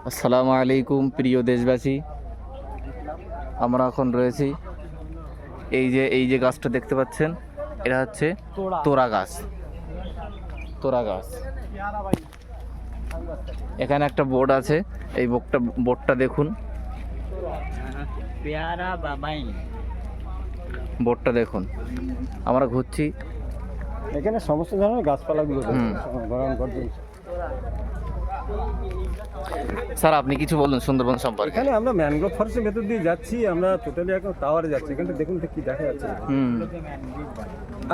আসসালামু আলাইকুম প্রিয় দেশবাসী, আমরা এখন রয়েছি এই যে গাছটা দেখতে পাচ্ছেন, এটা হচ্ছে তোরা গাছ। এখানে একটা বোর্ড আছে, এই বোর্ডটা দেখুন, বোর্ডটা দেখুন। আমরা ঘুরছি, এখানে সমস্ত ধরনের গাছপালাগুলো স্যার আপনি কিছু বলুন সুন্দরবন সম্পর্কে। এখানে আমরা ম্যানগ্রোভ ফরেস্টের ভেতর দিয়ে যাচ্ছি, আমরা টোটালি এখন টাওয়ারে যাচ্ছি। এখানে দেখুন তো কি দেখা যাচ্ছে।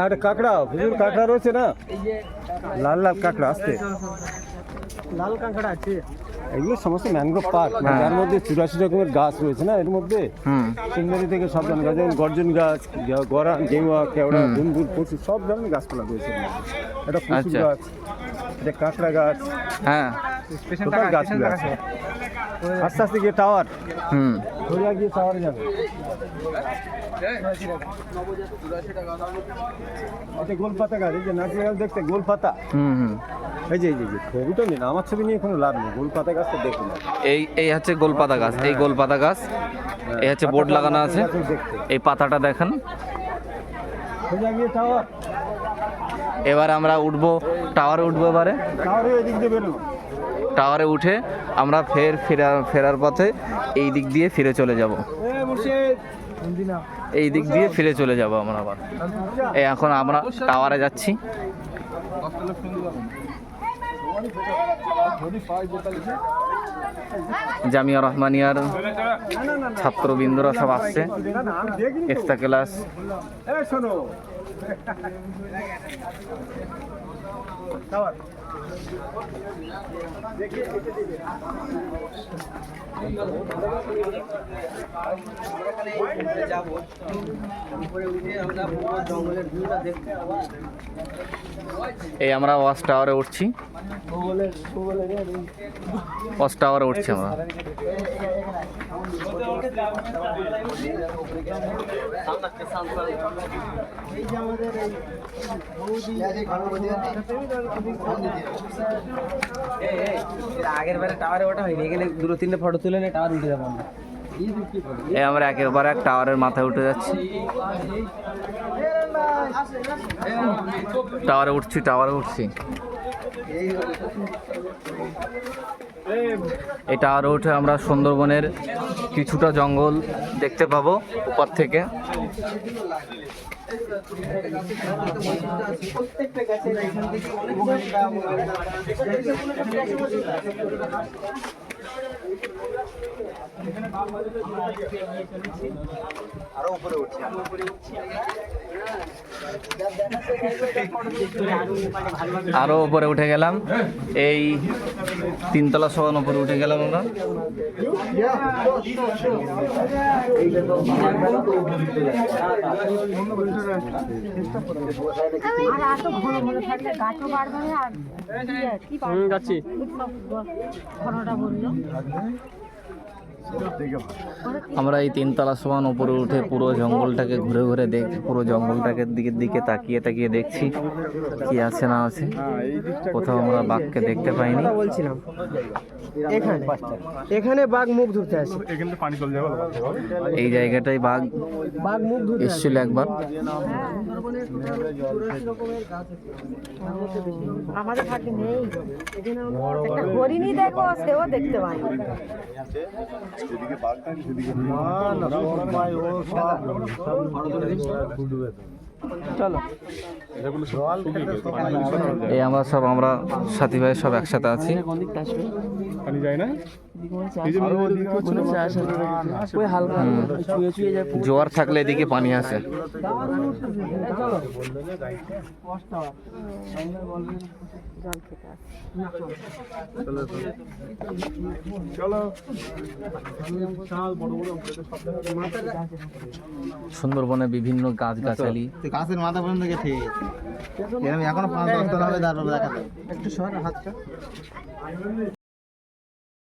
আর কাঁকড়া, হুজুর কাঁকড়া রয়েছে না, লাল লাল কাঁকড়া আসছে, লাল কাঁকড়া আছে। এগুলো সমস্ত ম্যানগ্রোভ পার্ক, যার মধ্যে 84 রকমের গাছ রয়েছে না এর মধ্যে। সুন্দরী থেকে সব ধরনের গাছ, যেমন গর্জন গাছ, গরান, গেওয়া, কেওড়া, দুনবুল, প্রচুর সব ধরনের গাছপালা রয়েছে। এটা প্রচুর গাছ, এটা কাঁকড়া গাছ, হ্যাঁ গাছগুলো আছে। আস্তে আস্তে গিয়ে টাওয়ার, ঘুরে গিয়ে টাওয়ারে যাবে। গোলপাতা গাছ, এই যে নারকেল গাছ দেখতে, গোলপাতা। এই যে ছবিটা নিন, আমার ছবি নিয়ে কোনো লাভ নেই। গোলপাতা গাছটা দেখুন, এই হচ্ছে গোলপাতা গাছ। এই গোলপাতা গাছ, এই হচ্ছে বোর্ড লাগানো আছে, এই পাতাটা দেখেন। এবার আমরা উঠবো, টাওয়ারে উঠবো। এবারে টাওয়ারে উঠে আমরা ফেরার পথে এই দিক দিয়ে ফিরে চলে যাব। এই দিক দিয়ে ফিরে চলে যাব আমরা আবার। এখন আমরা টাওয়ারে যাচ্ছি। জামিয়া রহমানিয়ার ছাত্রবৃন্দরা সব আসছে, এক্সট্রা ক্লাস। এই আমরা ওয়াচ টাওয়ারে উঠছি, ওয়াচ টাওয়ারে উঠছি আমরা। আগের বারে টাওয়ারে ওঠা হয়নি, এখানে 2-3টে ফটো তুলে নিয়ে টাওয়ার উঠে যাবো আমরা। এই আমরা একের এক টাওয়ারের মাথায় উঠে যাচ্ছি। টাওয়ারে উঠছি। এই টাওয়ারে উঠে আমরা সুন্দরবনের কিছুটা জঙ্গল দেখতে পাবো উপর থেকে। আরো উপরে উঠে গেলাম, এই 3তলা সমান উপরে উঠে গেলাম আমরা। আমরা এই 3তলা সমান উপরে উঠে পুরো জঙ্গলটাকে ঘুরে দেখছি, পুরো জঙ্গলটাকে দিকে তাকিয়ে দেখছি কি আছে না আছে। কোথাও আমরা বাঘকে দেখতে পাইনি। বলছিলাম এখানে বাঘ মুখ ধরতে আসে, এই জায়গাটাই বাঘ মুখ ধরতে এসেছিল একবার। আমাদের থাকে নেই, একটা হরিণী দেখবো, সেও দেখতে পাই। এই আমরা সাথী ভাই সব একসাথে আছি। জোয়ার থাকলে এদিকে পানি আসে। সুন্দরবনে বিভিন্ন গাছগাছালি, গাছের মাথা পর্যন্ত ঠিক আছে, এখনো 5-10 তলা হবে, তারপর দেখা একটু সর হাতটা।